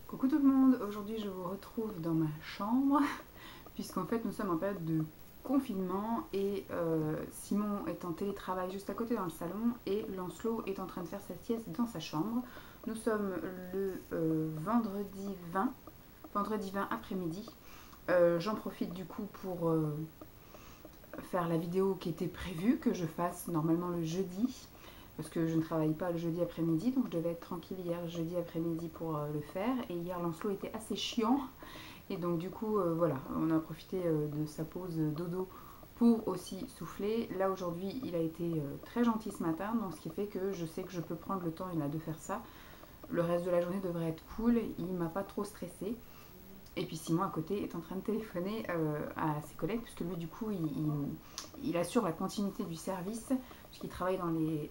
Coucou tout le monde, aujourd'hui je vous retrouve dans ma chambre puisqu'en fait nous sommes en période de confinement et Simon est en télétravail juste à côté dans le salon et Lancelot est en train de faire sa sieste dans sa chambre. Nous sommes le vendredi 20 après-midi. J'en profite du coup pour faire la vidéo qui était prévue, que je fasse normalement le jeudi parce que je ne travaille pas le jeudi après-midi, donc je devais être tranquille hier jeudi après-midi pour le faire. Et hier, Lancelot était assez chiant, et donc du coup, voilà, on a profité de sa pause dodo pour aussi souffler. Là, aujourd'hui, il a été très gentil ce matin, donc ce qui fait que je sais que je peux prendre le temps de faire ça. Le reste de la journée devrait être cool, il m'a pas trop stressé. Et puis Simon à côté est en train de téléphoner à ses collègues, puisque lui du coup il assure la continuité du service, puisqu'il travaille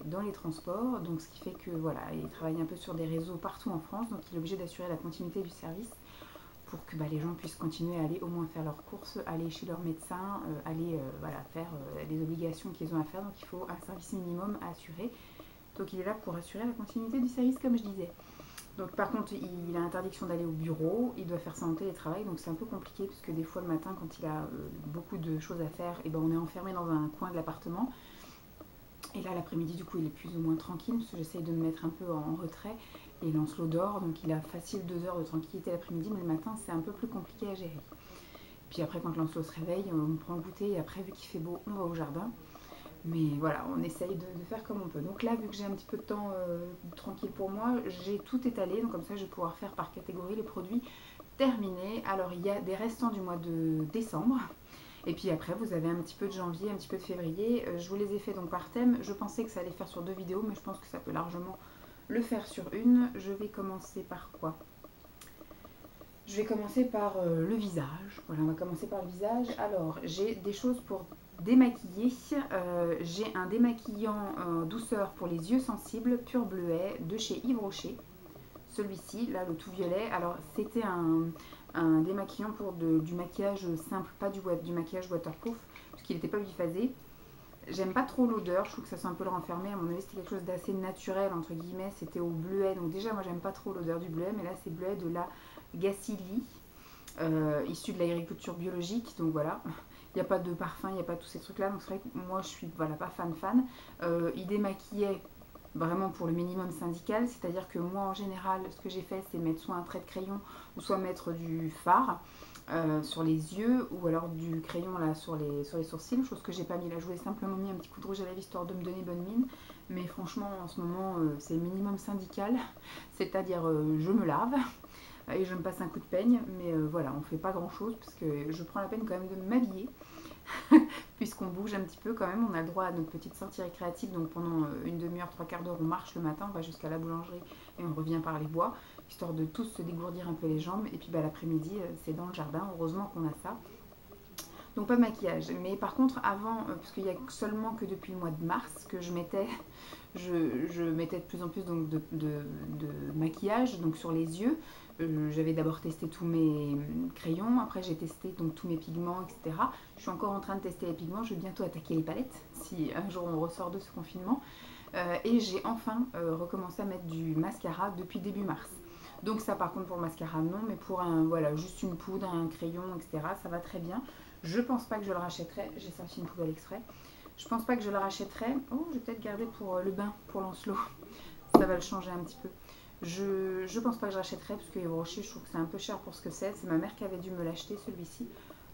dans les transports, donc ce qui fait que voilà, il travaille un peu sur des réseaux partout en France, donc il est obligé d'assurer la continuité du service pour que les gens puissent continuer à aller au moins faire leurs courses, aller chez leur médecin, aller voilà, faire les obligations qu'ils ont à faire, donc il faut un service minimum à assurer. Donc il est là pour assurer la continuité du service comme je disais. Donc par contre, il a interdiction d'aller au bureau, il doit faire ça en télétravail, donc c'est un peu compliqué parce que des fois le matin, quand il a beaucoup de choses à faire, et ben on est enfermé dans un coin de l'appartement. Et là l'après-midi, du coup, il est plus ou moins tranquille parce que j'essaye de me mettre un peu en retrait. Et Lancelot dort, donc il a facile 2 heures de tranquillité l'après-midi, mais le matin c'est un peu plus compliqué à gérer. Puis après, quand Lancelot se réveille, on prend le goûter et après, vu qu'il fait beau, on va au jardin. Mais voilà, on essaye de faire comme on peut. Donc là, vu que j'ai un petit peu de temps tranquille pour moi, j'ai tout étalé. Donc comme ça, je vais pouvoir faire par catégorie les produits terminés. Alors il y a des restants du mois de décembre. Et puis après, vous avez un petit peu de janvier, un petit peu de février. Je vous les ai fait donc par thème. Je pensais que ça allait faire sur 2 vidéos, mais je pense que ça peut largement le faire sur une. Je vais commencer par quoi? Je vais commencer par le visage. Voilà, on va commencer par le visage. Alors, j'ai des choses pour démaquiller. J'ai un démaquillant douceur pour les yeux sensibles, pur bleuet, de chez Yves Rocher. Celui-ci, là, le tout violet. Alors, c'était un démaquillant pour du maquillage simple, pas du maquillage waterproof, parce qu'il n'était pas biphasé. J'aime pas trop l'odeur, je trouve que ça sent un peu le renfermer. À mon avis, c'était quelque chose d'assez naturel, entre guillemets. C'était au bleuet. Donc, déjà, moi, j'aime pas trop l'odeur du bleuet, mais là, c'est bleuet de la Gacilly, issu de l'agriculture biologique. Donc, voilà. Il n'y a pas de parfum, il n'y a pas tous ces trucs-là. Donc, c'est vrai que moi, je suis voilà, pas fan. Il démaquillait vraiment pour le minimum syndical. C'est-à-dire que moi, en général, ce que j'ai fait, c'est mettre soit un trait de crayon ou soit mettre du fard. Sur les yeux ou alors du crayon là sur les sourcils, chose que j'ai pas mis là. Je voulais simplement mis un petit coup de rouge à lèvres histoire de me donner bonne mine, mais franchement en ce moment c'est minimum syndical, c'est-à-dire je me lave et je me passe un coup de peigne, mais voilà, on fait pas grand chose parce que je prends la peine quand même de m'habiller puisqu'on bouge un petit peu quand même, on a le droit à notre petite sortie récréative, donc pendant une demi-heure, trois quarts d'heure, on marche le matin, on va jusqu'à la boulangerie et on revient par les bois, histoire de tous se dégourdir un peu les jambes, et puis l'après-midi, c'est dans le jardin, heureusement qu'on a ça. Donc pas de maquillage, mais par contre avant, parce qu'il n'y a seulement que depuis le mois de mars que je mettais de plus en plus donc, de maquillage donc sur les yeux. J'avais d'abord testé tous mes crayons, après j'ai testé donc tous mes pigments, etc. Je suis encore en train de tester les pigments, je vais bientôt attaquer les palettes si un jour on ressort de ce confinement. Et j'ai enfin recommencé à mettre du mascara depuis début mars. Donc ça par contre pour le mascara non, mais pour voilà, juste une poudre, un crayon, etc. ça va très bien. Je pense pas que je le rachèterai, j'ai sorti une poubelle exprès. Je pense pas que je le rachèterai. Oh, je vais peut-être garder pour le bain, pour Lancelot. Ça va le changer un petit peu. Je pense pas que je rachèterai parce que Rocher, je trouve que c'est un peu cher pour ce que c'est. C'est ma mère qui avait dû me l'acheter celui-ci.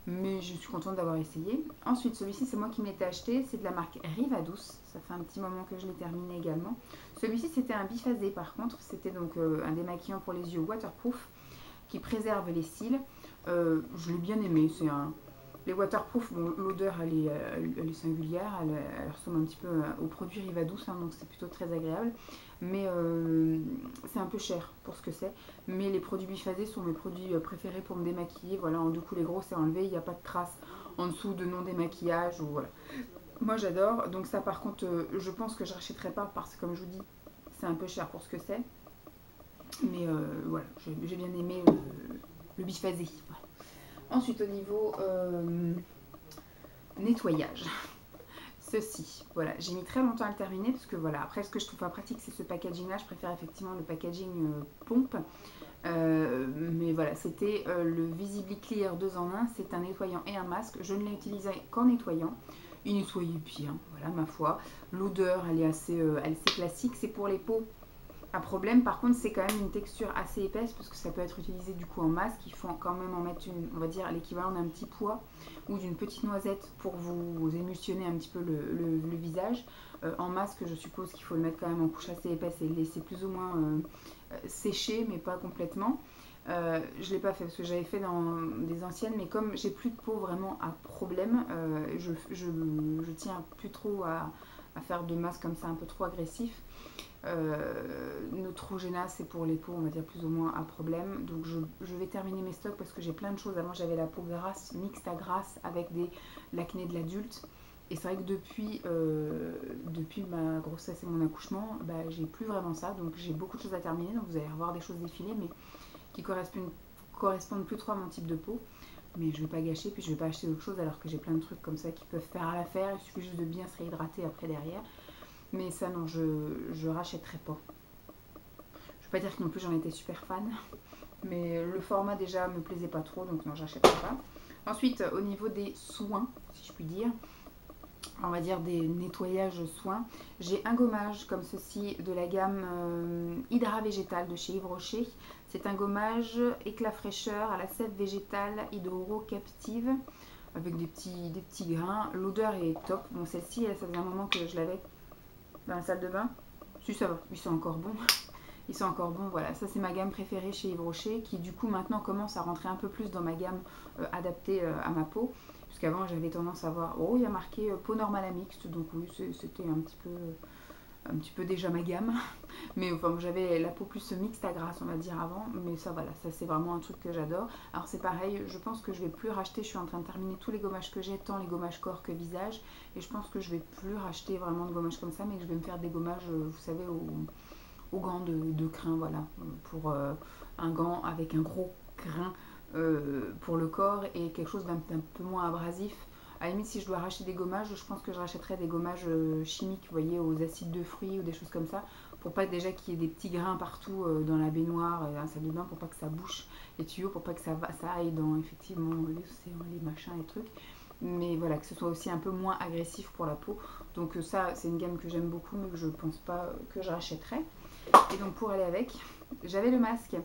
Mais je suis contente d'avoir essayé. Ensuite, celui-ci, c'est moi qui m'étais acheté. C'est de la marque Rivadouce. Ça fait un petit moment que je l'ai terminé également. Celui-ci, c'était un biphasé par contre. C'était donc un démaquillant pour les yeux waterproof qui préserve les cils. Je l'ai bien aimé. C'est un, les waterproof, bon, l'odeur elle est singulière, elle ressemble un petit peu au produit Rivadouce, hein, donc c'est plutôt très agréable. Mais c'est un peu cher pour ce que c'est. Mais les produits biphasés sont mes produits préférés pour me démaquiller. Voilà, du coup les gros c'est enlevé, il n'y a pas de traces en dessous de non démaquillage. Ou voilà. Moi j'adore, donc ça par contre je pense que je rachèterai pas parce que comme je vous dis, c'est un peu cher pour ce que c'est. Mais voilà, j'ai bien aimé le biphasé. Voilà. Ensuite, au niveau nettoyage, ceci, voilà, j'ai mis très longtemps à le terminer parce que voilà, après ce que je trouve pas pratique, c'est ce packaging là. Je préfère effectivement le packaging pompe Mais voilà, c'était le Visibly Clear 2 en 1. C'est un nettoyant et un masque. Je ne l'ai utilisé qu'en nettoyant. Il nettoyait bien, voilà, ma foi. L'odeur, elle est assez classique. C'est pour les peaux à problème. Par contre, c'est quand même une texture assez épaisse parce que ça peut être utilisé du coup en masque. Il faut quand même en mettre une, on va dire, l'équivalent d'un petit pois ou d'une petite noisette pour vous émulsionner un petit peu le visage. En masque, je suppose qu'il faut le mettre quand même en couche assez épaisse et le laisser plus ou moins sécher, mais pas complètement. Je ne l'ai pas fait parce que j'avais fait dans des anciennes, mais comme j'ai plus de peau vraiment à problème, je tiens plus trop à faire de masques comme ça un peu trop agressifs. Neutrogena, c'est pour les peaux, on va dire plus ou moins à problème. Donc je vais terminer mes stocks parce que j'ai plein de choses. Avant, j'avais la peau grasse, mixte à grasse avec l'acné de l'adulte. Et c'est vrai que depuis ma grossesse et mon accouchement, bah, j'ai plus vraiment ça. Donc j'ai beaucoup de choses à terminer. Donc vous allez revoir des choses défiler, mais qui correspondent plus trop à mon type de peau. Mais je vais pas gâcher, puis je vais pas acheter d'autres choses alors que j'ai plein de trucs comme ça qui peuvent faire à l'affaire. Il suffit juste de bien se réhydrater après derrière. Mais ça non, je rachèterai pas. Je vais pas dire que non plus j'en étais super fan. Mais le format déjà me plaisait pas trop, donc non, j'achèterai pas. Ensuite, au niveau des soins, si je puis dire, on va dire des nettoyages soins, j'ai un gommage comme ceci de la gamme Hydra Végétal de chez Yves Rocher. C'est un gommage éclat fraîcheur à la sève végétale hydrocaptive avec des petits grains. L'odeur est top. Bon, celle-ci, ça faisait un moment que je l'avais dans la salle de bain. Si, ça va, ils sont encore bons. Ils sont encore bons, voilà. Ça, c'est ma gamme préférée chez Yves Rocher, qui du coup maintenant commence à rentrer un peu plus dans ma gamme adaptée à ma peau. Puisqu'avant, j'avais tendance à voir, oh, il y a marqué peau normale à mixte, donc oui, c'était un petit peu déjà ma gamme. Mais enfin, j'avais la peau plus mixte à grasse, on va dire, avant. Mais ça, voilà, ça c'est vraiment un truc que j'adore. Alors c'est pareil, je pense que je vais plus racheter. Je suis en train de terminer tous les gommages que j'ai, tant les gommages corps que visage. Et je pense que je vais plus racheter vraiment de gommages comme ça, mais que je vais me faire des gommages, vous savez, au gant de crin, voilà. Pour un gant avec un gros grain pour le corps et quelque chose d'un peu moins abrasif. À la limite, si je dois racheter des gommages, je pense que je rachèterais des gommages chimiques, vous voyez, aux acides de fruits ou des choses comme ça, pour pas déjà qu'il y ait des petits grains partout dans la baignoire, dans la salle de bain, pour pas que ça bouche les tuyaux, pour pas que ça aille dans effectivement les océans, les machins, les trucs. Mais voilà, que ce soit aussi un peu moins agressif pour la peau. Donc ça, c'est une gamme que j'aime beaucoup, mais que je pense pas que je rachèterais. Et donc pour aller avec, j'avais le masque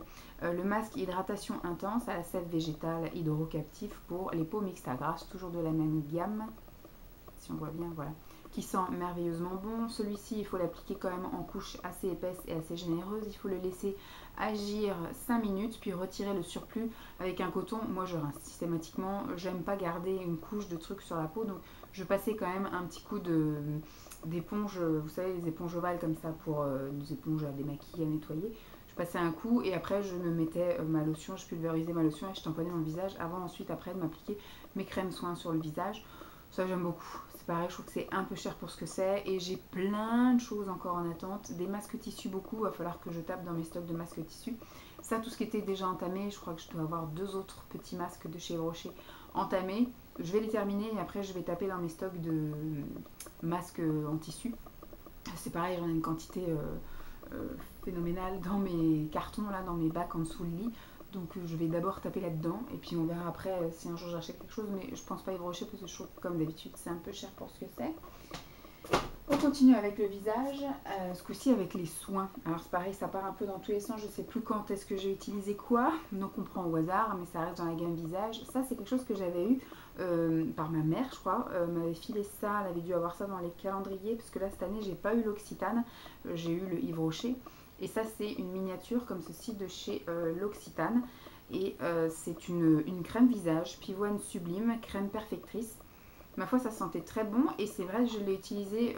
hydratation intense à la sève végétale hydrocaptive pour les peaux mixtes à grasse, toujours de la même gamme, si on voit bien, voilà, qui sent merveilleusement bon. Celui-ci, il faut l'appliquer quand même en couche assez épaisse et assez généreuse. Il faut le laisser agir 5 minutes, puis retirer le surplus avec un coton. Moi, je rince systématiquement. J'aime pas garder une couche de trucs sur la peau, donc je passais quand même un petit coup d'éponge, vous savez, les éponges ovales comme ça pour des éponges à démaquiller, à nettoyer. Je passais un coup et après je me mettais ma lotion, je pulvérisais ma lotion et je tamponnais mon visage avant ensuite après de m'appliquer mes crèmes soins sur le visage. Ça j'aime beaucoup. C'est pareil, je trouve que c'est un peu cher pour ce que c'est et j'ai plein de choses encore en attente. Des masques tissus beaucoup, il va falloir que je tape dans mes stocks de masques tissus. Ça, tout ce qui était déjà entamé, je crois que je dois avoir 2 autres petits masques de chez Rocher entamés. Je vais les terminer et après je vais taper dans mes stocks de masques en tissu. C'est pareil, j'en ai une quantité phénoménale dans mes cartons, là, dans mes bacs en dessous le lit. Donc je vais d'abord taper là-dedans et puis on verra après si un jour j'achète quelque chose. Mais je pense pas Yves Rocher parce que je trouve que comme d'habitude c'est un peu cher pour ce que c'est. On continue avec le visage, ce coup-ci avec les soins. Alors c'est pareil, ça part un peu dans tous les sens, je sais plus quand est-ce que j'ai utilisé quoi, donc on prend au hasard, mais ça reste dans la gamme visage. Ça c'est quelque chose que j'avais eu par ma mère, je crois, m'avait filé ça, elle avait dû avoir ça dans les calendriers, parce que là cette année j'ai pas eu l'Occitane, j'ai eu le Yves Rocher. Et ça c'est une miniature comme ceci de chez l'Occitane, et c'est une crème visage, pivoine sublime, crème perfectrice. Ma foi, ça sentait très bon et c'est vrai, je l'ai utilisé,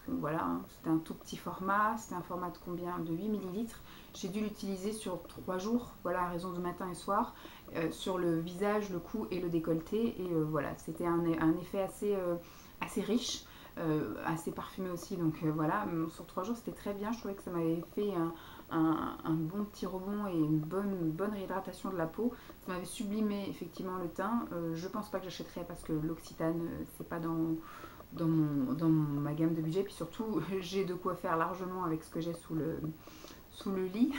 voilà, hein, c'était un tout petit format, c'était un format de combien? De 8 ml. J'ai dû l'utiliser sur 3 jours, voilà, à raison de matin et soir, sur le visage, le cou et le décolleté. Et voilà, c'était un effet assez riche, assez parfumé aussi. Donc voilà, sur 3 jours, c'était très bien. Je trouvais que ça m'avait fait un bon petit rebond et une bonne réhydratation de la peau. Ça m'avait sublimé effectivement le teint. Je pense pas que j'achèterais parce que l'Occitane, c'est pas dans ma gamme de budget. Puis surtout, j'ai de quoi faire largement avec ce que j'ai sous le lit.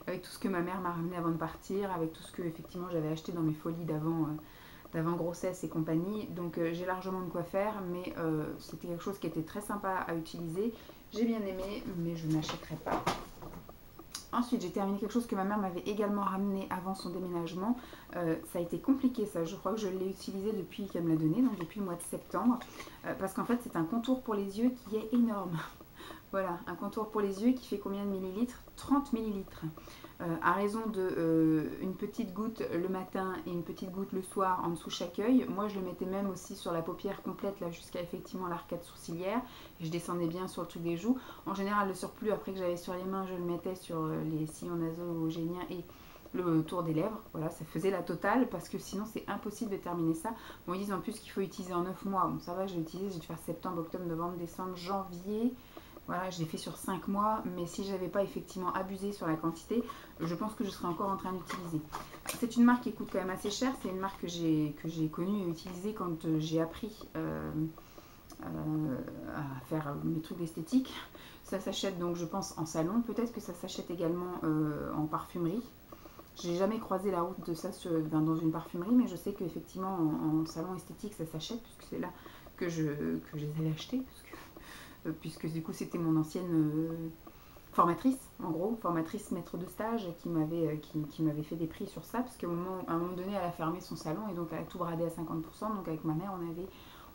avec tout ce que ma mère m'a ramené avant de partir, avec tout ce que effectivement j'avais acheté dans mes folies d'avant grossesse et compagnie. Donc j'ai largement de quoi faire, mais c'était quelque chose qui était très sympa à utiliser. J'ai bien aimé, mais je n'achèterai pas. Ensuite, j'ai terminé quelque chose que ma mère m'avait également ramené avant son déménagement. Ça a été compliqué ça, je crois que je l'ai utilisé depuis qu'elle me l'a donné, donc depuis le mois de septembre. Parce qu'en fait, c'est un contour pour les yeux qui est énorme. Voilà, un contour pour les yeux qui fait combien de millilitres? 30 millilitres. À raison de une petite goutte le matin et une petite goutte le soir en dessous chaque œil. Moi, je le mettais même aussi sur la paupière complète, là, jusqu'à effectivement l'arcade sourcilière. Et je descendais bien sur le truc des joues. En général, le surplus, après que j'avais sur les mains, je le mettais sur les sillons nasogéniens et le tour des lèvres. Voilà, ça faisait la totale parce que sinon, c'est impossible de terminer ça. Bon, ils disent en plus qu'il faut utiliser en 9 mois. Bon, ça va, j'ai utilisé, j'ai dû faire septembre, octobre, novembre, décembre, janvier. Voilà, je l'ai fait sur 5 mois, mais si je n'avais pas effectivement abusé sur la quantité, je pense que je serais encore en train d'utiliser. C'est une marque qui coûte quand même assez cher, c'est une marque que j'ai connue et utilisée quand j'ai appris à faire mes trucs d'esthétique. Ça s'achète donc je pense en salon, peut-être que ça s'achète également en parfumerie. J'ai jamais croisé la route de ça dans une parfumerie, mais je sais qu'effectivement en salon esthétique ça s'achète, puisque c'est là que je les avais achetés, puisque du coup c'était mon ancienne formatrice, en gros, formatrice maître de stage qui m'avait fait des prix sur ça, parce qu'à un moment donné elle a fermé son salon et donc elle a tout bradé à 50%, donc avec ma mère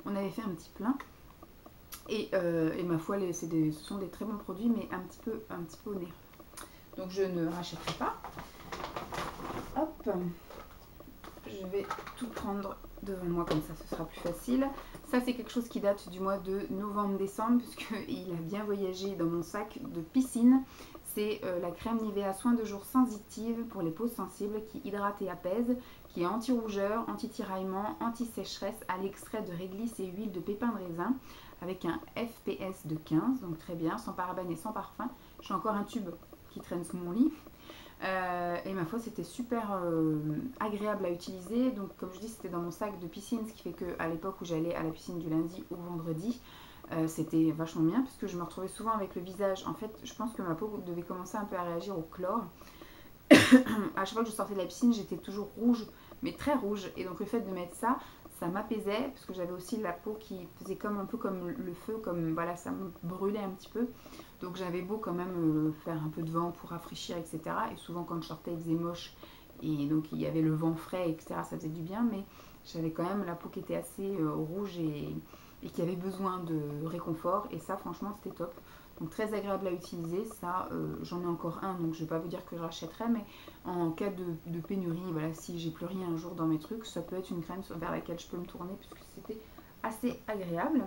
on avait fait un petit plein. Et ma foi, ce sont des très bons produits, mais un petit peu onéreux. Donc je ne rachèterai pas. Hop, je vais tout prendre devant moi, comme ça ce sera plus facile. Ça c'est quelque chose qui date du mois de novembre-décembre, puisqu'il a bien voyagé dans mon sac de piscine. C'est la crème Nivea Soin de jour sensitive pour les peaux sensibles qui hydrate et apaise, qui est anti-rougeur, anti-tiraillement, anti-sécheresse à l'extrait de réglisse et huile de pépins de raisin avec un FPS de 15, donc très bien, sans parabènes et sans parfum. J'ai encore un tube qui traîne sous mon lit. Et ma foi, c'était super agréable à utiliser. Donc, comme je dis, c'était dans mon sac de piscine, ce qui fait qu'à l'époque où j'allais à la piscine du lundi au vendredi, c'était vachement bien parce que je me retrouvais souvent avec le visage. En fait, je pense que ma peau devait commencer un peu à réagir au chlore. À chaque fois que je sortais de la piscine, j'étais toujours rouge, mais très rouge. Et donc, le fait de mettre ça, ça m'apaisait parce que j'avais aussi la peau qui faisait comme un peu comme le feu, comme voilà, ça me brûlait un petit peu. Donc j'avais beau quand même faire un peu de vent pour rafraîchir, etc. Et souvent quand je sortais, il faisait moche et donc il y avait le vent frais, etc. Ça faisait du bien, mais j'avais quand même la peau qui était assez rouge et qui avait besoin de réconfort. Et ça, franchement, c'était top. Donc très agréable à utiliser. Ça, j'en ai encore un, donc je ne vais pas vous dire que je rachèterai, mais en cas de pénurie, voilà, si j'ai plus rien un jour dans mes trucs, ça peut être une crème vers laquelle je peux me tourner puisque c'était assez agréable.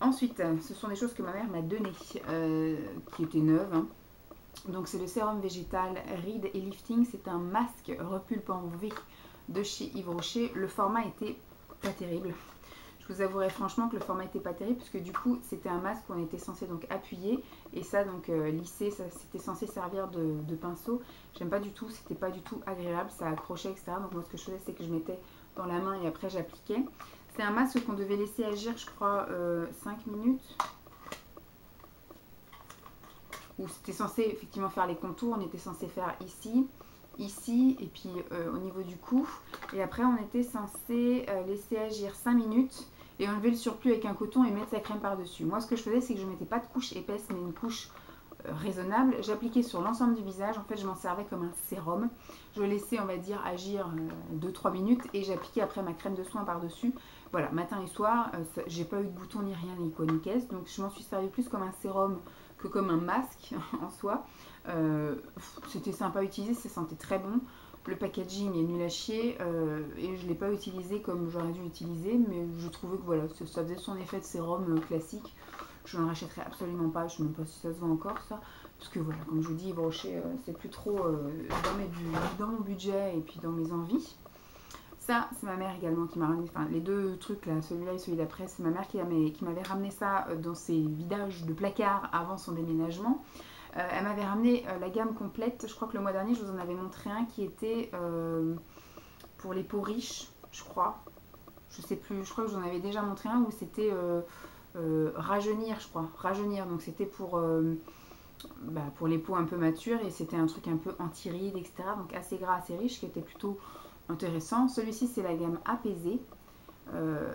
Ensuite, ce sont des choses que ma mère m'a données, qui étaient neuves. Hein. Donc c'est le sérum végétal Ride et Lifting. C'est un masque repulpant V de chez Yves Rocher. Le format était pas terrible. Je vous avouerai franchement que le format était pas terrible puisque du coup c'était un masque où on était censé donc appuyer et ça donc lisser, ça c'était censé servir de pinceau. J'aime pas du tout, c'était pas du tout agréable, ça accrochait, etc. Donc moi ce que je faisais c'est que je mettais dans la main et après j'appliquais. C'est un masque qu'on devait laisser agir, je crois, 5 minutes. Où c'était censé effectivement faire les contours. On était censé faire ici, ici, et puis au niveau du cou. Et après, on était censé laisser agir 5 minutes et enlever le surplus avec un coton et mettre sa crème par-dessus. Moi, ce que je faisais, c'est que je ne mettais pas de couche épaisse, mais une couche raisonnable. J'appliquais sur l'ensemble du visage. En fait, je m'en servais comme un sérum. Je laissais, on va dire, agir 2-3 minutes et j'appliquais après ma crème de soin par-dessus. Voilà, matin et soir, j'ai pas eu de bouton ni rien, ni quoi, ni caisse. Donc, je m'en suis servi plus comme un sérum que comme un masque en soi. C'était sympa à utiliser, ça sentait très bon. Le packaging est nul à chier et je ne l'ai pas utilisé comme j'aurais dû utiliser, mais je trouvais que voilà, ça faisait son effet de sérum classique. Je n'en rachèterai absolument pas, je ne sais même pas si ça se vend encore ça. Parce que voilà, comme je vous dis, Yves Rocher, c'est plus trop dans mon budget et puis dans mes envies. Ça, c'est ma mère également qui m'a ramené, enfin les deux trucs là, celui-là et celui d'après, c'est ma mère qui m'avait ramené ça dans ses vidages de placard avant son déménagement. Elle m'avait ramené la gamme complète, je crois que le mois dernier je vous en avais montré un qui était pour les peaux riches, je crois. Je sais plus, je crois que je vous en avais déjà montré un où c'était rajeunir, je crois, rajeunir, donc c'était pour pour les peaux un peu matures et c'était un truc un peu anti-rides, etc. Donc assez gras, assez riche, qui était plutôt intéressant. Celui-ci, c'est la gamme apaisée. Euh,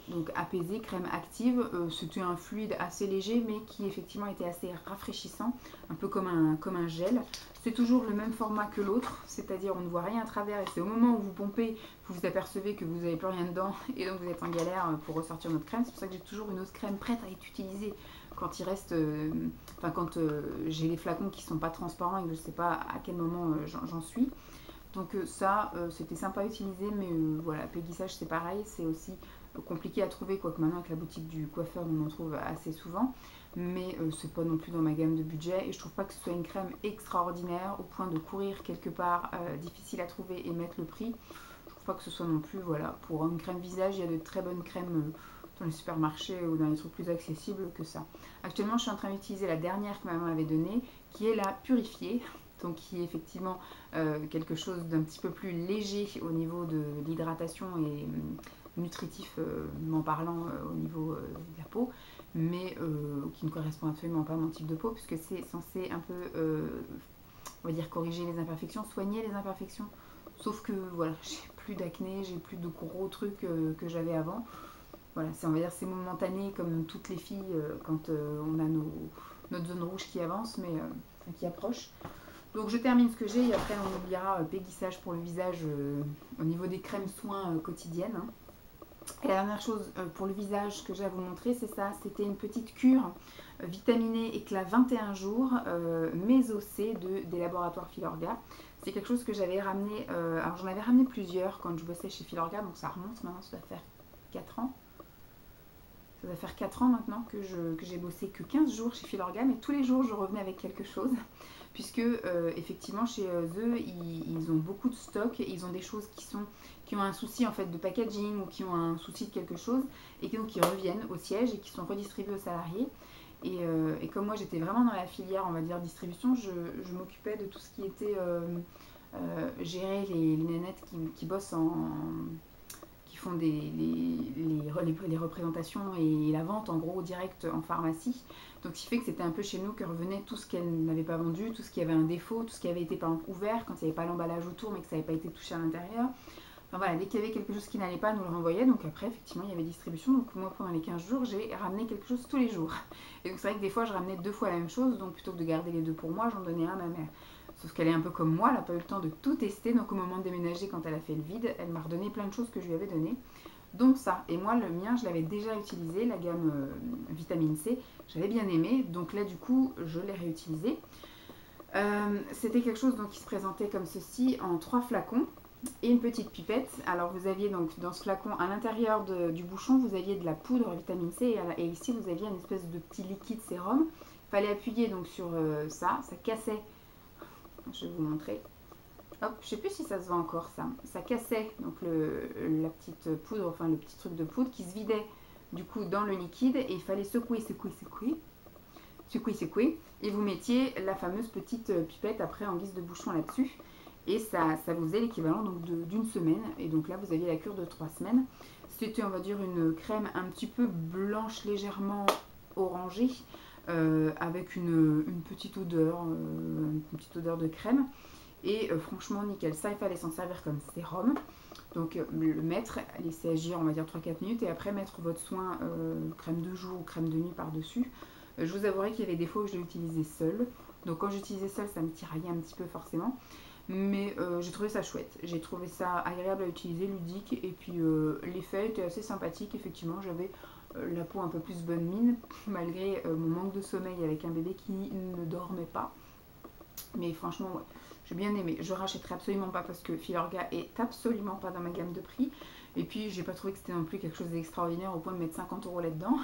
donc apaisée, crème active. C'était un fluide assez léger mais qui effectivement était assez rafraîchissant, un peu comme un gel. C'est toujours le même format que l'autre, c'est-à-dire on ne voit rien à travers et c'est au moment où vous pompez que vous apercevez que vous n'avez plus rien dedans et donc vous êtes en galère pour ressortir notre crème. C'est pour ça que j'ai toujours une autre crème prête à être utilisée quand il reste, quand j'ai les flacons qui sont pas transparents et que je ne sais pas à quel moment j'en suis. Donc ça, c'était sympa à utiliser, mais voilà, péguissage c'est pareil, c'est aussi compliqué à trouver, quoique maintenant avec la boutique du coiffeur on en trouve assez souvent, mais c'est pas non plus dans ma gamme de budget et je trouve pas que ce soit une crème extraordinaire au point de courir quelque part difficile à trouver et mettre le prix. Je trouve pas que ce soit non plus, voilà, pour une crème visage, il y a de très bonnes crèmes dans les supermarchés ou dans les trucs plus accessibles que ça. Actuellement, je suis en train d'utiliser la dernière que maman avait donnée, qui est la purifiée, donc qui est effectivement quelque chose d'un petit peu plus léger au niveau de l'hydratation et nutritif en parlant au niveau de la peau, mais qui ne correspond absolument pas à mon type de peau, puisque c'est censé un peu, on va dire, corriger les imperfections, soigner les imperfections. Sauf que voilà, j'ai plus d'acné, j'ai plus de gros trucs que j'avais avant. Voilà, on va dire c'est momentané comme toutes les filles quand on a notre zone rouge qui avance, mais qui approche. Donc je termine ce que j'ai et après on oubliera péguissage pour le visage au niveau des crèmes soins quotidiennes. Hein. Et la dernière chose pour le visage que j'ai à vous montrer, c'est ça, c'était une petite cure vitaminée éclat 21 jours, Meso-C des laboratoires Filorga. C'est quelque chose que j'avais ramené, alors j'en avais ramené plusieurs quand je bossais chez Filorga, donc ça remonte maintenant, ça doit faire 4 ans. Ça va faire 4 ans maintenant que j'ai bossé que 15 jours chez Filorga, mais tous les jours je revenais avec quelque chose, puisque effectivement chez eux, ils ont beaucoup de stock, ils ont des choses qui ont un souci en fait de packaging ou qui ont un souci de quelque chose, et donc qui reviennent au siège et qui sont redistribués aux salariés. Et comme moi j'étais vraiment dans la filière, on va dire, distribution, je m'occupais de tout ce qui était gérer les nanettes qui bossent qui font les représentations et la vente en gros direct en pharmacie. Donc ce qui fait que c'était un peu chez nous que revenait tout ce qu'elle n'avait pas vendu, tout ce qui avait un défaut, tout ce qui avait été par exemple ouvert quand il n'y avait pas l'emballage autour mais que ça n'avait pas été touché à l'intérieur. Enfin voilà, dès qu'il y avait quelque chose qui n'allait pas, nous le renvoyait. Donc après, effectivement, il y avait distribution. Donc moi, pendant les 15 jours, j'ai ramené quelque chose tous les jours. Et donc c'est vrai que des fois, je ramenais 2 fois la même chose. Donc plutôt que de garder les 2 pour moi, j'en donnais un à ma mère. Sauf qu'elle est un peu comme moi, elle n'a pas eu le temps de tout tester. Donc au moment de déménager, quand elle a fait le vide, elle m'a redonné plein de choses que je lui avais données. Donc ça, et moi le mien, je l'avais déjà utilisé, la gamme vitamine C, j'avais bien aimé. Donc là, du coup, je l'ai réutilisé. C'était quelque chose donc, qui se présentait comme ceci en 3 flacons et une petite pipette. Alors vous aviez donc dans ce flacon à l'intérieur du bouchon, vous aviez de la poudre vitamine C et ici vous aviez une espèce de petit liquide sérum. Il fallait appuyer donc sur ça cassait. Je vais vous montrer. Hop, je sais plus si ça se voit encore ça. Ça cassait donc la petite poudre, enfin le petit truc de poudre qui se vidait du coup dans le liquide et il fallait secouer, et vous mettiez la fameuse petite pipette après en guise de bouchon là-dessus. Et ça vous faisait l'équivalent d'une semaine. Et donc là, vous aviez la cure de 3 semaines. C'était, on va dire, une crème un petit peu blanche, légèrement orangée, avec une petite odeur de crème. Et franchement, nickel. Ça, il fallait s'en servir comme sérum. Donc le mettre, laisser agir, on va dire 3-4 minutes. Et après, mettre votre soin crème de jour ou crème de nuit par-dessus. Je vous avouerai qu'il y avait des fois où je l'ai utilisé seule. Donc quand j'utilisais seule, ça me tiraillait un petit peu forcément. Mais j'ai trouvé ça chouette. J'ai trouvé ça agréable à utiliser, ludique. Et puis l'effet était assez sympathique. Effectivement, j'avais la peau un peu plus bonne mine, malgré mon manque de sommeil avec un bébé qui ne dormait pas. Mais franchement, ouais, j'ai bien aimé. Je rachèterai absolument pas parce que Filorga est absolument pas dans ma gamme de prix. Et puis, j'ai pas trouvé que c'était non plus quelque chose d'extraordinaire au point de mettre 50 € là-dedans.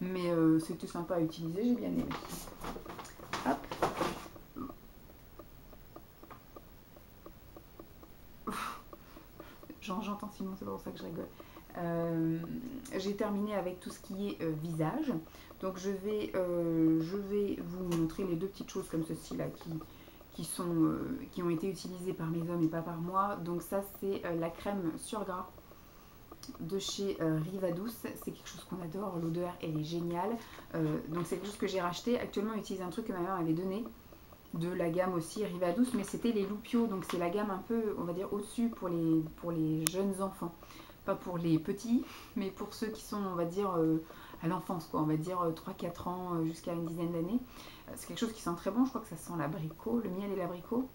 Mais c'était sympa à utiliser, j'ai bien aimé. Hop. J'entends Simon, c'est pour ça que je rigole. J'ai terminé avec tout ce qui est visage. Donc je vais vous montrer les 2 petites choses comme ceci là qui ont été utilisées par mes hommes et pas par moi. Donc ça c'est la crème sur gras de chez Rivadouce. C'est quelque chose qu'on adore, l'odeur elle est géniale. Donc c'est quelque chose que j'ai racheté. Actuellement on utilise un truc que ma mère m'avait donné de la gamme aussi Rivadouce, mais c'était les Loupio, donc c'est la gamme un peu, on va dire, au-dessus pour les jeunes enfants. Pas pour les petits, mais pour ceux qui sont, on va dire, à l'enfance, quoi. On va dire 3-4 ans jusqu'à une dizaine d'années. C'est quelque chose qui sent très bon, je crois que ça sent l'abricot, le miel et l'abricot.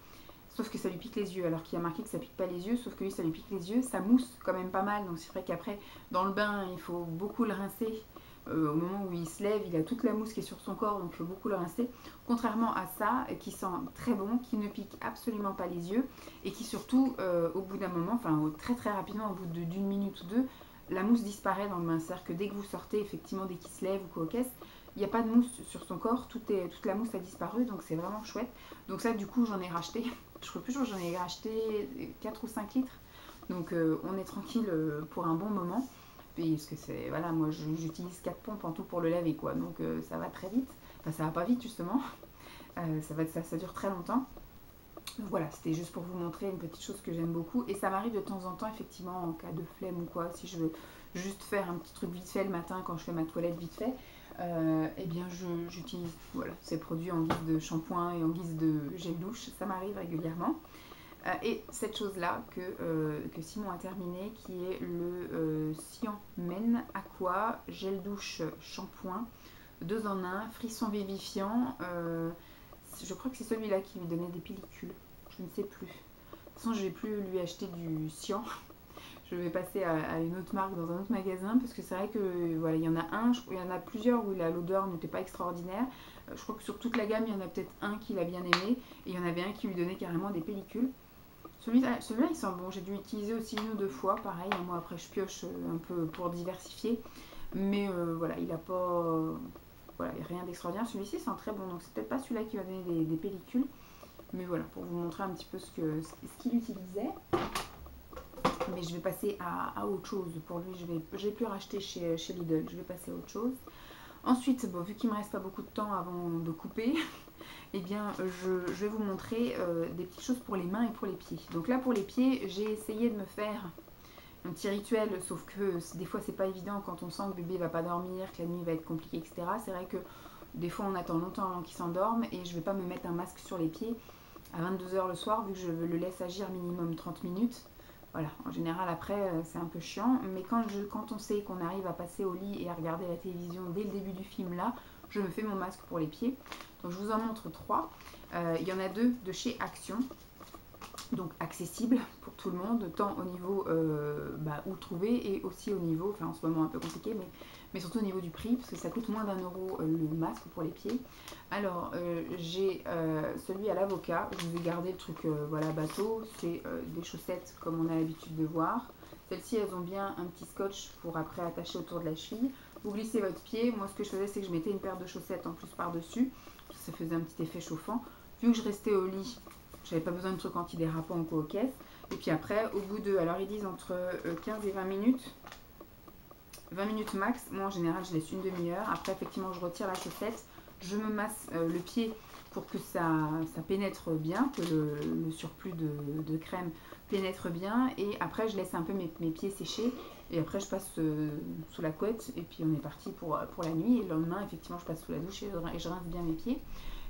Sauf que ça lui pique les yeux, alors qu'il y a marqué que ça pique pas les yeux, sauf que lui ça lui pique les yeux, ça mousse quand même pas mal, donc c'est vrai qu'après dans le bain il faut beaucoup le rincer. Au moment où il se lève, il a toute la mousse qui est sur son corps, donc il faut beaucoup le rincer. Contrairement à ça, qui sent très bon, qui ne pique absolument pas les yeux, et qui surtout, au bout d'un moment, enfin très très rapidement, au bout d'une minute ou deux, la mousse disparaît dans le bain. C'est-à-dire que dès que vous sortez, effectivement, dès qu'il se lève ou quoi au caisse, il n'y a pas de mousse sur son corps, toute la mousse a disparu, donc c'est vraiment chouette. Donc ça, du coup, j'en ai racheté. Je crois plus, j'en ai racheté 4 ou 5 litres. Donc on est tranquille pour un bon moment. Puis, parce que c'est, voilà, moi j'utilise 4 pompes en tout pour le laver, quoi. Donc ça va très vite. Enfin, ça va pas vite, justement. Ça dure très longtemps. Donc, voilà, c'était juste pour vous montrer une petite chose que j'aime beaucoup. Et ça m'arrive de temps en temps, effectivement, en cas de flemme ou quoi, si je veux juste faire un petit truc vite fait le matin quand je fais ma toilette vite fait, eh bien j'utilise voilà, ces produits en guise de shampoing et en guise de gel douche. Ça m'arrive régulièrement. Et cette chose-là que Simon a terminé, qui est le Cyan Men Aqua Gel Douche Shampoing 2 en 1, frisson vivifiant. Je crois que c'est celui-là qui lui donnait des pellicules. Je ne sais plus. De toute façon, je ne vais plus lui acheter du Cyan. Je vais passer à une autre marque dans un autre magasin parce que c'est vrai que voilà, il y en a un, il y en a plusieurs où l'odeur n'était pas extraordinaire. Je crois que sur toute la gamme, il y en a peut-être un qui l'a bien aimé et il y en avait un qui lui donnait carrément des pellicules. Celui-là, il sent bon. J'ai dû l'utiliser aussi 1 ou 2 fois, pareil. Moi, après, je pioche un peu pour diversifier. Mais voilà, il n'a pas. Voilà, rien d'extraordinaire. Celui-ci sent très bon. Donc, c'est peut-être pas celui-là qui va donner des pellicules. Mais voilà, pour vous montrer un petit peu ce qu'il utilisait. Mais je vais passer à autre chose. Pour lui, je vais plus racheter chez Lidl. Je vais passer à autre chose. Ensuite, bon, vu qu'il me reste pas beaucoup de temps avant de couper, eh bien, je vais vous montrer des petites choses pour les mains et pour les pieds. Donc là, pour les pieds, j'ai essayé de me faire un petit rituel, sauf que des fois, c'est pas évident quand on sent que le bébé va pas dormir, que la nuit va être compliquée, etc. C'est vrai que des fois, on attend longtemps avant qu'il s'endorme et je vais pas me mettre un masque sur les pieds à 22 h le soir, vu que je le laisse agir minimum 30 minutes. Voilà, en général, après, c'est un peu chiant. Mais quand on sait qu'on arrive à passer au lit et à regarder la télévision dès le début du film, là, je me fais mon masque pour les pieds. Donc, je vous en montre 3. Il y en a 2 de chez Action. Donc, accessible pour tout le monde, tant au niveau où trouver et aussi au niveau, enfin en ce moment un peu compliqué, mais surtout au niveau du prix, parce que ça coûte moins d'1 € le masque pour les pieds. Alors, j'ai celui à l'avocat, je vous ai gardé le truc voilà, bateau, c'est des chaussettes comme on a l'habitude de voir. Celles-ci, elles ont bien un petit scotch pour après attacher autour de la cheville. Vous glissez votre pied, moi ce que je faisais, c'est que je mettais une paire de chaussettes en plus par-dessus, ça faisait un petit effet chauffant. Vu que je restais au lit, j'avais pas besoin de trucs antidérapants ou quoi aux caisses. Et puis après, au bout de, alors ils disent entre 15 et 20 minutes, 20 minutes max. Moi en général, je laisse une demi-heure. Après, effectivement, je retire la chaussette, je me masse le pied pour que ça pénètre bien, que le surplus de crème pénètre bien. Et après, je laisse un peu mes pieds sécher. Et après, je passe sous la couette. Et puis, on est parti pour la nuit. Et le lendemain, effectivement, je passe sous la douche et je rince bien mes pieds.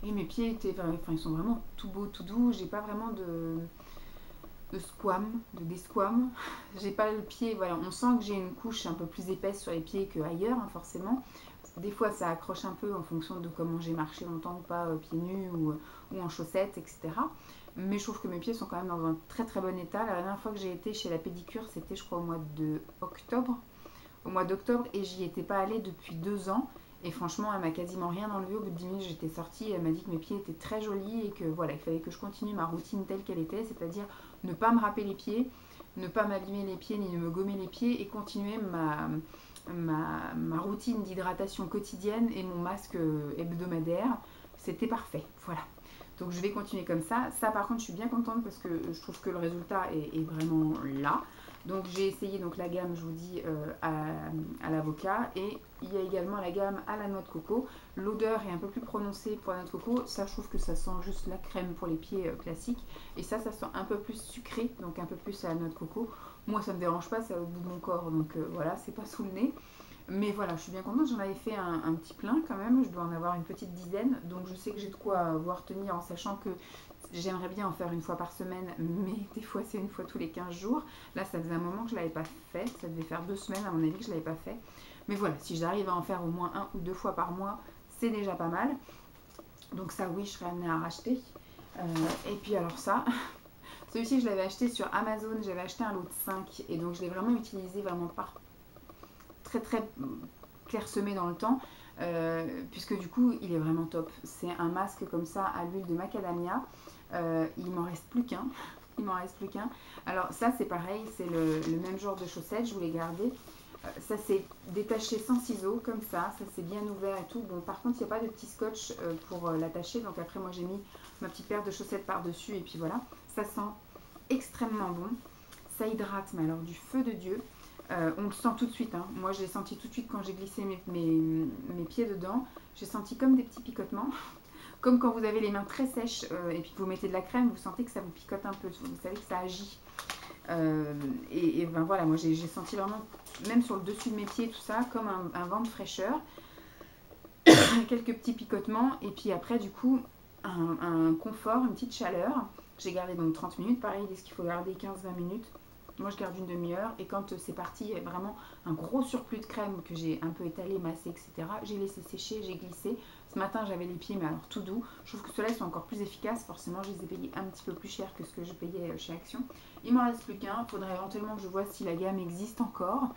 Et mes pieds étaient, enfin, ils sont vraiment tout beaux, tout doux. J'ai pas vraiment de squam, de desquam. J'ai pas le pied, voilà, on sent que j'ai une couche un peu plus épaisse sur les pieds qu'ailleurs, hein, forcément. Des fois, ça accroche un peu en fonction de comment j'ai marché longtemps ou pas, pieds nus ou en chaussettes, etc. Mais je trouve que mes pieds sont quand même dans un très très bon état. La dernière fois que j'ai été chez la pédicure, c'était je crois au mois d'octobre, et j'y étais pas allée depuis 2 ans. Et franchement, elle m'a quasiment rien enlevé. Au bout de 10 minutes, j'étais sortie et elle m'a dit que mes pieds étaient très jolis et que voilà, il fallait que je continue ma routine telle qu'elle était, c'est-à-dire ne pas me râper les pieds, ne pas m'abîmer les pieds ni ne me gommer les pieds et continuer ma routine d'hydratation quotidienne et mon masque hebdomadaire. C'était parfait, voilà. Donc je vais continuer comme ça. Ça par contre, je suis bien contente parce que je trouve que le résultat est vraiment là. Donc j'ai essayé donc la gamme, je vous dis, à l'avocat, et il y a également la gamme à la noix de coco. L'odeur est un peu plus prononcée pour la noix de coco. Ça, je trouve que ça sent juste la crème pour les pieds classique. Et ça sent un peu plus sucré, donc un peu plus à la noix de coco. Moi, ça me dérange pas, c'est au bout de mon corps, donc voilà, c'est pas sous le nez. Mais voilà, je suis bien contente, j'en avais fait un petit plein quand même, je dois en avoir une petite dizaine, donc je sais que j'ai de quoi voir tenir en sachant que j'aimerais bien en faire une fois par semaine, mais des fois c'est une fois tous les 15 jours. Là, ça faisait un moment que je ne l'avais pas fait, ça devait faire 2 semaines à mon avis que je ne l'avais pas fait. Mais voilà, si j'arrive à en faire au moins 1 ou 2 fois par mois, c'est déjà pas mal. Donc ça, oui, je serais amenée à racheter. Et puis alors ça, celui-ci je l'avais acheté sur Amazon, j'avais acheté un lot de 5 et donc je l'ai vraiment utilisé vraiment par très clairsemé dans le temps, puisque du coup il est vraiment top. C'est un masque comme ça à l'huile de macadamia. Il m'en reste plus qu'un. Il m'en reste plus qu'un. Alors ça c'est pareil, c'est le même genre de chaussettes, je voulais garder. Ça c'est détaché sans ciseaux comme ça c'est bien ouvert et tout. Bon par contre il n'y a pas de petit scotch pour l'attacher, donc après moi j'ai mis ma petite paire de chaussettes par dessus et puis voilà. Ça sent extrêmement bon, ça hydrate mais alors du feu de Dieu. On le sent tout de suite, hein. Moi je l'ai senti tout de suite quand j'ai glissé mes pieds dedans. J'ai senti comme des petits picotements. Comme quand vous avez les mains très sèches et puis que vous mettez de la crème, vous sentez que ça vous picote un peu. Vous savez que ça agit. Et ben voilà, moi j'ai senti vraiment, même sur le dessus de mes pieds, tout ça, comme un vent de fraîcheur. Quelques petits picotements. Et puis après, du coup, un confort, une petite chaleur. J'ai gardé donc 30 minutes. Pareil, est-ce qu'il faut garder 15-20 minutes? Moi, je garde une demi-heure. Et quand c'est parti, vraiment un gros surplus de crème que j'ai un peu étalé, massé, etc., j'ai laissé sécher, j'ai glissé. Ce matin, j'avais les pieds, mais alors tout doux. Je trouve que ceux-là sont encore plus efficaces. Forcément, je les ai payés un petit peu plus cher que ce que je payais chez Action. Il m'en reste plus qu'un. Il faudrait éventuellement que je vois si la gamme existe encore.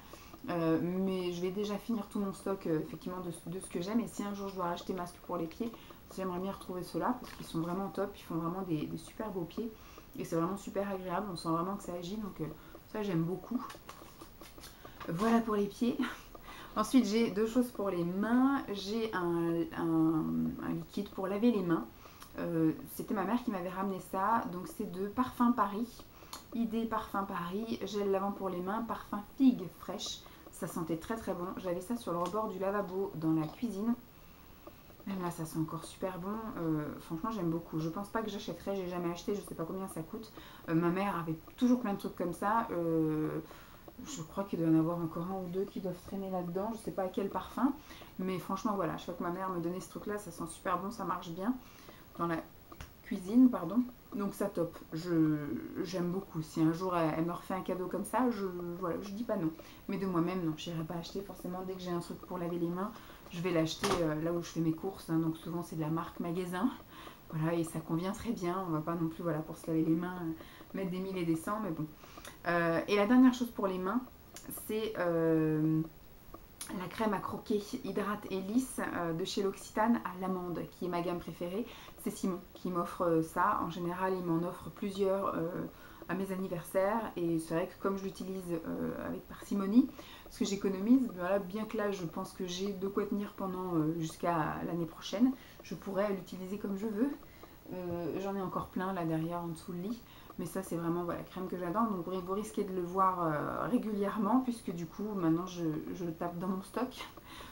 Mais je vais déjà finir tout mon stock effectivement de ce que j'aime. Et si un jour je dois racheter masque pour les pieds, j'aimerais bien retrouver ceux-là parce qu'ils sont vraiment top. Ils font vraiment des super beaux pieds. Et c'est vraiment super agréable. On sent vraiment que ça agit. Donc ça, j'aime beaucoup. Voilà pour les pieds. Ensuite, j'ai 2 choses pour les mains. J'ai un liquide pour laver les mains. C'était ma mère qui m'avait ramené ça. Donc, c'est de Parfum Paris. ID Parfum Paris. Gel lavant pour les mains. Parfum figue fraîche. Ça sentait très très bon. J'avais ça sur le rebord du lavabo dans la cuisine. Même là, ça sent encore super bon. Franchement, j'aime beaucoup. Je pense pas que j'achèterai. J'ai jamais acheté. Je sais pas combien ça coûte. Ma mère avait toujours plein de trucs comme ça. Je crois qu'il doit y en avoir encore 1 ou 2 qui doivent traîner là-dedans. Je sais pas à quel parfum. Mais franchement, voilà. Chaque fois que ma mère me donnait ce truc-là, ça sent super bon. Ça marche bien dans la cuisine, pardon. Donc ça top. J'aime beaucoup. Si un jour elle me refait un cadeau comme ça, voilà, je dis pas non. Mais de moi-même, non, je n'irai pas acheter. Forcément, dès que j'ai un truc pour laver les mains, je vais l'acheter là où je fais mes courses. Hein. Donc souvent, c'est de la marque magasin. Voilà, et ça convient très bien. On va pas non plus, voilà, pour se laver les mains, mettre des 1000 et des 100, mais bon. Et la dernière chose pour les mains, c'est la crème à croquer hydrate et lisse de chez l'Occitane à l'amande, qui est ma gamme préférée. C'est Simon qui m'offre ça. En général, il m'en offre plusieurs à mes anniversaires. Et c'est vrai que comme je l'utilise avec parcimonie, parce que j'économise, voilà, bien que là, je pense que j'ai de quoi tenir pendant jusqu'à l'année prochaine. Je pourrais l'utiliser comme je veux. J'en ai encore plein là derrière en dessous le lit. Mais ça, c'est vraiment voilà, crème que j'adore. Donc, vous risquez de le voir régulièrement, puisque du coup, maintenant, je le tape dans mon stock.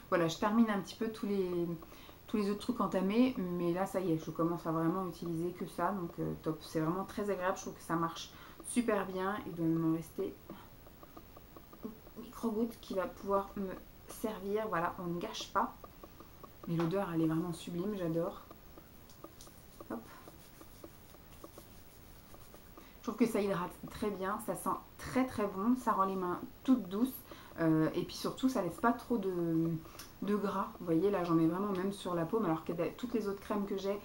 Voilà, je termine un petit peu tous les autres trucs entamés. Mais là, ça y est, je commence à vraiment utiliser que ça. Donc, top. C'est vraiment très agréable. Je trouve que ça marche super bien. Il doit m'en rester une micro-goutte qui va pouvoir me servir. Voilà, on ne gâche pas. Mais l'odeur, elle est vraiment sublime. J'adore. Hop. Je trouve que ça hydrate très bien, ça sent très très bon, ça rend les mains toutes douces et puis surtout ça laisse pas trop de gras. Vous voyez là j'en ai vraiment même sur la paume alors que toutes les autres crèmes que j'ai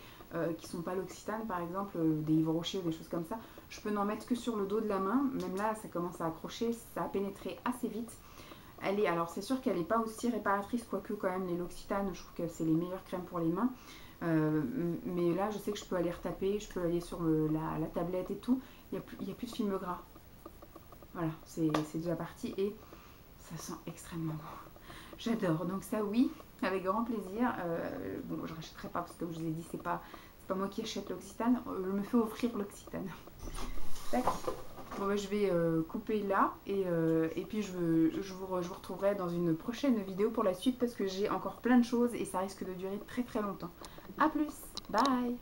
qui sont pas l'Occitane par exemple, des Yves Rocher ou des choses comme ça, je peux n'en mettre que sur le dos de la main. Même là ça commence à accrocher, ça a pénétré assez vite. Alors c'est sûr qu'elle n'est pas aussi réparatrice, quoique quand même les l'Occitane, je trouve que c'est les meilleures crèmes pour les mains. Mais là je sais que je peux aller retaper, je peux aller sur la tablette et tout, il n'y a plus de film gras. Voilà, c'est déjà parti et ça sent extrêmement bon. J'adore, donc ça oui, avec grand plaisir. Bon, je ne rachèterai pas parce que comme je vous ai dit, c'est pas moi qui achète l'Occitane, je me fais offrir l'Occitane. Tac. Bon, bah, je vais couper là et puis je vous retrouverai dans une prochaine vidéo pour la suite parce que j'ai encore plein de choses et ça risque de durer très très longtemps. A plus, bye!